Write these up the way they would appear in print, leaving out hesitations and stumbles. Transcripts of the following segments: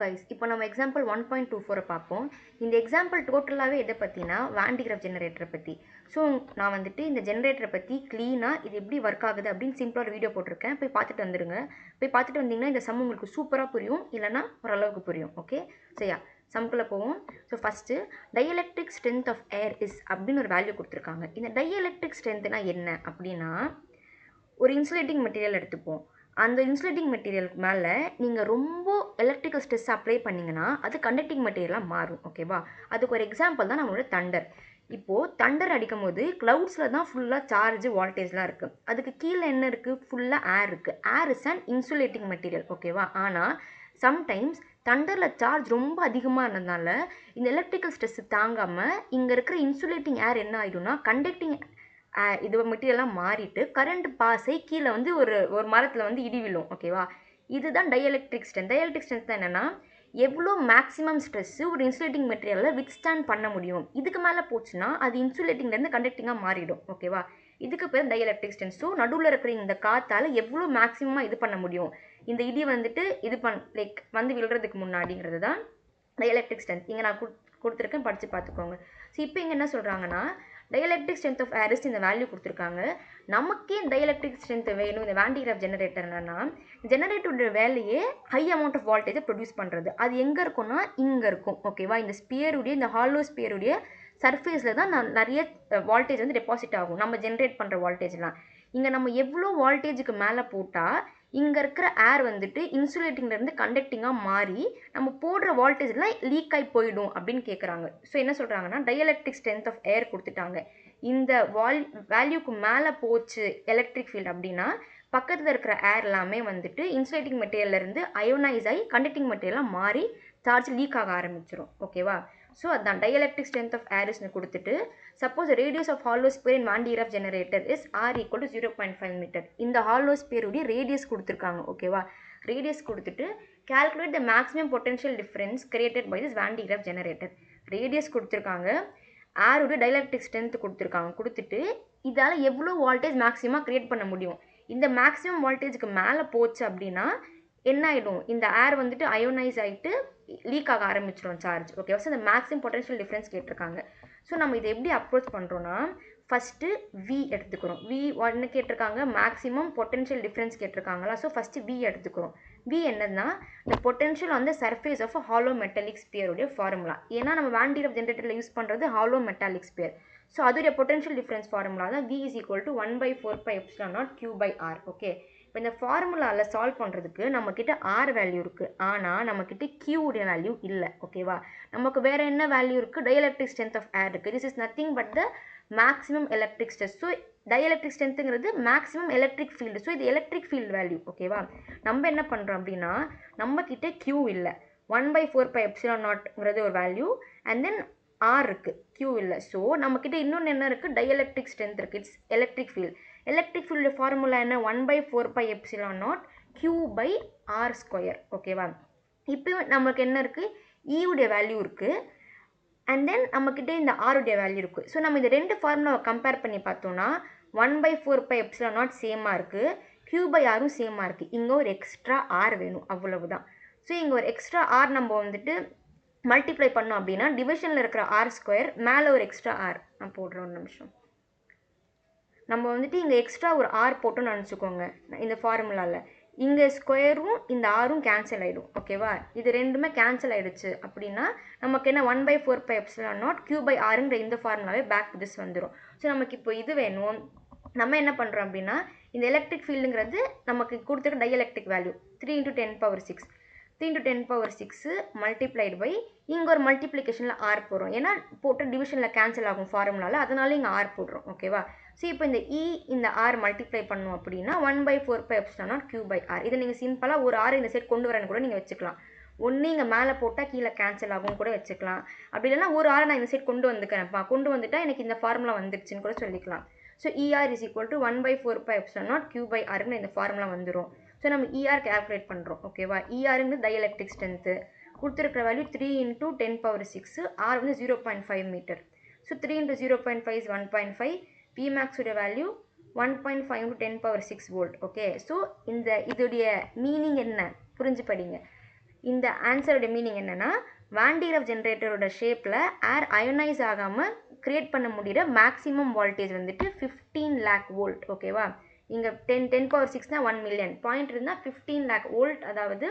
Guys இப்போ நம்ம example 1.24 பார்ப்போம். இந்த எக்ஸாம்பிள் டோட்டலாகவே எதை பற்றினா வான் டி கிராஃப் ஜெனரேட்டரை பற்றி. ஸோ நான் வந்துட்டு இந்த ஜெனரேட்டரை பற்றி க்ளீனாக இது எப்படி ஒர்க் ஆகுது அப்படின்னு சிம்பிளாக ஒரு வீடியோ போட்டிருக்கேன். போய் பார்த்துட்டு வந்துடுங்க. போய் பார்த்துட்டு வந்தீங்கன்னா இந்த சம் உங்களுக்கு சூப்பராக புரியும், இல்லைனா ஓரளவுக்கு புரியும். ஓகே, சரியா? சம்குள்ளே போவோம். So first dielectric strength of air is அப்படின்னு ஒரு வேல்யூ கொடுத்துருக்காங்க. இந்த டைஎலக்ட்ரிக் ஸ்ட்ரென்த்னா என்ன அப்படின்னா, ஒரு இன்சுலேட்டிங் மெட்டீரியல் எடுத்துப்போம். அந்த இன்சுலேட்டிங் மெட்டீரியலுக்கு மேலே நீங்கள் ரொம்ப எலக்ட்ரிக்கல் ஸ்ட்ரெஸ் அப்ளை பண்ணிங்கன்னா அது கண்டக்டிங் மெட்டீரியலாக மாறும். ஓகேவா? அதுக்கு ஒரு எக்ஸாம்பிள் தான் நம்மளோட தண்டர். இப்போது தண்டர் அடிக்கும் போது க்ளவுட்ஸில் தான் ஃபுல்லாக சார்ஜ் வால்டேஜ்லாம் இருக்குது. அதுக்கு கீழே என்ன இருக்குது? ஃபுல்லாக ஏர் இருக்குது. Air is and insulating material. ஓகேவா? ஆனால் சம்டைம்ஸ் தண்டரில் சார்ஜ் ரொம்ப அதிகமாக இருந்ததுனால இந்த எலக்ட்ரிக்கல் ஸ்ட்ரெஸ் தாங்காமல் இங்கே இருக்கிற இன்சுலேட்டிங் ஏர் என்ன ஆகிடும்னா கண்டக்டிங் இது மெட்டீரியலாக மாறிட்டு கரண்ட் பாஸை கீழே வந்து ஒரு மரத்தில் வந்து இடி விழும். ஓகேவா? இதுதான் டைஎலக்ட்ரிக் ஸ்ட்ரென்த். டைஎலக்ட்ரிக் ஸ்ட்ரென்த் என்னென்னா எவ்வளோ மேக்ஸிமம் ஸ்ட்ரெஸ்ஸு ஒரு இன்சுலேட்டிங் மெட்டீரியலில் வித்ஸ்டாண்ட் பண்ண முடியும். இதுக்கு மேலே போச்சுன்னா அது இன்சுலேட்டிங்லேருந்து கண்டக்டிங்காக மாறிடும். ஓகேவா? இதுக்கு பேர் டைஎலக்ட்ரிக் ஸ்ட்ரென்த். ஸோ நடுவில் இருக்கிற இந்த காற்றால் எவ்வளோ மேக்ஸிமமாக இது பண்ண முடியும், இந்த இடி வந்துட்டு இது லைக் வந்து விழுறதுக்கு முன்னாடிங்கிறது தான் டைஎலக்ட்ரிக் ஸ்ட்ரென்த். இங்கே நான் கொடுத்துருக்கேன், படித்து பார்த்துக்கோங்க. ஸோ இப்போ இங்கே என்ன சொல்கிறாங்கன்னா டைஎலக்ட்ரிக் ஸ்ட்ரென்த் ஆஃப் ஏர் இந்த வேல்யூ கொடுத்துருக்காங்க. நமக்கே டைஎலக்ட்ரிக் ஸ்ட்ரென்த் வேணும் இந்த வான் டி கிராஃப் ஜெனரேட்டர். என்னன்னா ஜெனரேட்டரோட வேலையே ஹை அமௌண்ட் ஆஃப் வால்டேஜை ப்ரொடியூஸ் பண்ணுறது. அது எங்கே இருக்கும்னா இங்கே இருக்கும். ஓகேவா? இந்த ஸ்பியருடைய, இந்த ஹாலோ ஸ்பியருடைய சர்ஃபேஸில் தான் நிறைய வால்டேஜ் வந்து டெபாசிட் ஆகும், நம்ம ஜென்ரேட் பண்ணுற வால்டேஜ்லாம். இங்கே நம்ம எவ்வளோ வால்டேஜுக்கு மேலே போட்டால் இங்கே இருக்கிற ஏர் வந்துட்டு இன்சுலேட்டிங்லேருந்து கண்டக்டிங்காக மாறி நம்ம போடுற வால்டேஜ்லாம் லீக் ஆகி போயிடும் அப்படின்னு கேட்குறாங்க. ஸோ என்ன சொல்கிறாங்கன்னா டைஎலக்ட்ரிக் ஸ்ட்ரென்த் ஆஃப் ஏர் கொடுத்துட்டாங்க. இந்த வேல்யூக்கு மேலே போச்சு எலக்ட்ரிக் ஃபீல்டு அப்படின்னா பக்கத்தில் இருக்கிற ஏர் எல்லாமே வந்துட்டு இன்சுலேட்டிங் மெட்டீரியல்லேருந்து அயோனைஸ் ஆகி கண்டக்டிங் மெட்டீரியலாக மாறி சார்ஜ் லீக் ஆக ஆரம்பிச்சிடும். ஓகேவா? ஸோ அதான் டைஎலக்ட்ரிக் ஸ்ட்ரென்த் ஆஃப் ஏர் இஸ்னு கொடுத்துட்டு suppose radius of hollow sphere in Van de Graaff generator is r equal to 0.5 metre. இந்த ஹாலோ ஸ்பியருடைய ரேடியஸ் கொடுத்துருக்காங்க. ஓகேவா? ரேடியஸ் கொடுத்துட்டு calculate the maximum potential difference created by this Van de Graaff generator. Radius கொடுத்துருக்காங்க, ஏரோட dielectric strength கொடுத்துருக்காங்க. கொடுத்துட்டு இதால் எவ்வளோ வால்டேஜ் மேக்ஸிமமாக க்ரியேட் பண்ண முடியும். இந்த மேக்ஸிமம் வால்டேஜுக்கு மேலே போச்சு அப்படின்னா என்ன ஆகிடும், இந்த ஏர் வந்துட்டு அயோனைஸ் ஆகிட்டு லீக் ஆக ஆரம்பிச்சிடும் சார்ஜ். ஓகேவா? ஸோ இந்த மேக்ஸிமம் பொட்டன்ஷியல் டிஃப்ரென்ஸ் கேட்டிருக்காங்க. ஸோ நம்ம இதை எப்படி அப்ரோச் பண்ணுறோன்னா ஃபஸ்ட்டு வி எடுத்துக்கிறோம். வி ஒன்று கேட்டிருக்காங்க, மேக்ஸிமம் பொட்டன்ஷியல் டிஃப்ரென்ஸ் கேட்டிருக்காங்களா? ஸோ ஃபஸ்ட்டு வி எடுத்துக்கிறோம். வி என்னன்னா இந்த potential on the surface of hollow metallic ஸ்பியருடைய ஃபார்முலா. ஏன்னா நம்ம வான் டி கிராஃப் ஜெனரேட்டரில் யூஸ் பண்ணுறது ஹாலோ மெட்டாலிக் ஸ்பியர். ஸோ அதோடைய பொட்டன்ஷியல் டிஃப்ரென்ஸ் ஃபார்முலா தான் V is equal to 1/4πε0 Q/R. Okay, இப்போ இந்த ஃபார்முலாவில் சால்வ் பண்ணுறதுக்கு நம்மக்கிட்ட R வேல்யூ இருக்குது, ஆனால் நம்மக்கிட்ட Q உடைய வேல்யூ இல்லை. ஓகேவா? நமக்கு வேறு என்ன வேல்யூ இருக்குது? டைஎலக்ட்ரிக் ஸ்ட்ரென்த் ஆஃப் ஏர் இருக்குது. This is nothing but the maximum electric stress. So dielectric ஸ்ட்ரென்த்துங்கிறது மேக்ஸிமம் எலக்ட்ரிக் ஃபீல்டு. ஸோ இது எலக்ட்ரிக் ஃபீல்டு வேல்யூ. ஓகேவா? நம்ம என்ன பண்ணுறோம் அப்படின்னா நம்மக்கிட்ட Q இல்லை, 1/4πε0ங்கிறது ஒரு வேல்யூ, அண்ட் தென் ஆர் இருக்குது, Q இல்லை. ஸோ நம்மக்கிட்ட இன்னொன்று என்ன இருக்குது? டைஎலக்ட்ரிக் ஸ்ட்ரென்த் இருக்குது. It's electric field. Electric field formula என்ன? 1/4πε0 Q/R². ஓகேவா? இப்போ நம்மளுக்கு என்ன இருக்குது? ஈவுடைய வேல்யூ இருக்குது, அண்ட் தென் நம்மக்கிட்ட இந்த ஆருடைய வேல்யூ இருக்குது. ஸோ நம்ம இந்த ரெண்டு ஃபார்முலாவை கம்பேர் பண்ணி பார்த்தோன்னா 1/4πε0 சேமாக இருக்குது, Q/Rம் சேமாக இருக்குது. இங்கே ஒரு எக்ஸ்ட்ரா ஆர் வேணும், அவ்வளவுதான். ஸோ இங்கே ஒரு எக்ஸ்ட்ரா ஆர் நம்ம வந்துட்டு மல்டிப்ளை பண்ணோம் அப்படின்னா டிவிஷனில் இருக்கிற R² மேலே ஒரு எக்ஸ்ட்ரா ஆர் நான் போடுறேன். ஒரு நிமிஷம். நம்ம வந்துட்டு இங்கே எக்ஸ்ட்ரா ஒரு ஆர் போட்டோன்னு நினச்சிக்கோங்க. இந்த ஃபார்முலாவில் இங்கே ஸ்கொயரும் இந்த ஆரும் கேன்சல் ஆகிடும். ஓகேவா? இது ரெண்டுமே கேன்சல் ஆகிடுச்சு அப்படின்னா நமக்கு என்ன 1/4πε0 Q/Rங்கிற இந்த ஃபார்முலாவே பேக் டு திஸ் வந்துடும். ஸோ நமக்கு இப்போ இது வேணும். நம்ம என்ன பண்ணுறோம் அப்படின்னா இந்த எலக்ட்ரிக் ஃபீல்டுங்கிறது நமக்கு கொடுத்துருக்க டைஎலக்ட்ரிக் வேல்யூ 3 × 10⁶. 3 × 10⁶ மல்டிப்ளைடு பை இங்கே ஒரு மல்டிப்ளிகேஷனில் ஆர் போடுறோம். ஏன்னா போட்டு டிவிஷனில் கேன்சல் ஆகும் ஃபார்முலாவில், அதனால இங்கே ஆர் போடுறோம். ஓகேவா? ஸோ இப்போ இந்த இந்த ஆர் மல்டிப்ளை பண்ணோம் அப்படின்னா 1/4πε0 Q/R. இதை நீங்கள் சிம்பிளாக ஒரு ஆர் இந்த சைட் கொண்டு வரேன்னு கூட நீங்கள் வச்சுக்கலாம். ஒன்று இங்கே மேலே போட்டால் கீழே கேன்சல் ஆகும் கூட வச்சுக்கலாம். அப்படி இல்லைன்னா ஒரு ஆர் நான் இந்த சைட் கொண்டு வந்துக்கிறேன்ப்பா, கொண்டு வந்துட்டா எனக்கு இந்த ஃபார்முலா வந்துருச்சுன்னு கூட சொல்லிக்கலாம். So ER is equal to 1/4πε0 Q/Rன்னு இந்த ஃபார்முலா வந்துடும். ஸோ நம்ம ER கேல்குலேட் பண்ணுறோம். ஓகேவா? ERங்கிறது டைஎலக்ட்ரிக் ஸ்ட்ரென்த்து, கொடுத்துருக்கிற வேல்யூ 3 × 10⁶, R வந்து 0.5 மீட்டர். ஸோ 3 × 0.5 is 1.5, Pmax உடைய வேல்யூ 1.5 × 10⁶ வோல்ட். ஓகே, ஸோ இதோடைய மீனிங் என்ன புரிஞ்சு படிங்க. இந்த ஆன்சரோட மீனிங் என்னென்னா வான் டி கிராஃப் ஜென்ரேட்டரோட ஷேப்பில் ஏர் அயோனைஸ் ஆகாமல் க்ரியேட் பண்ண முடிகிற மேக்ஸிமம் வோல்டேஜ் வந்துட்டு 15 lakh வோல்ட். ஓகேவா? இங்கே 10⁻6 1 மில்லியன் பாயிண்ட் இருந்தால் 15 lakh வோல்ட். அதாவது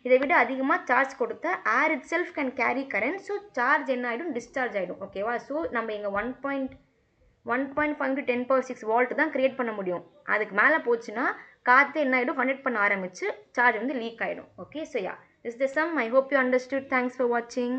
இதை விட அதிகமாக சார்ஜ் கொடுத்த ஏர் it self can carry current. So charge என்ன ஆகிடும்? டிஸ்சார்ஜ் ஆகிடும். ஓகேவா? ஸோ நம்ம இங்கே 1.5 to 10⁻6 வோல்ட் தான் க்ரியேட் பண்ண முடியும். அதுக்கு மேலே போச்சுன்னா காற்று என்ன ஆகிடும்? கண்டக்ட் பண்ண ஆரம்பித்து சார்ஜ் வந்து லீக் ஆகிடும். Okay, so yeah, this is the sum. I hope you understood. Thanks for watching.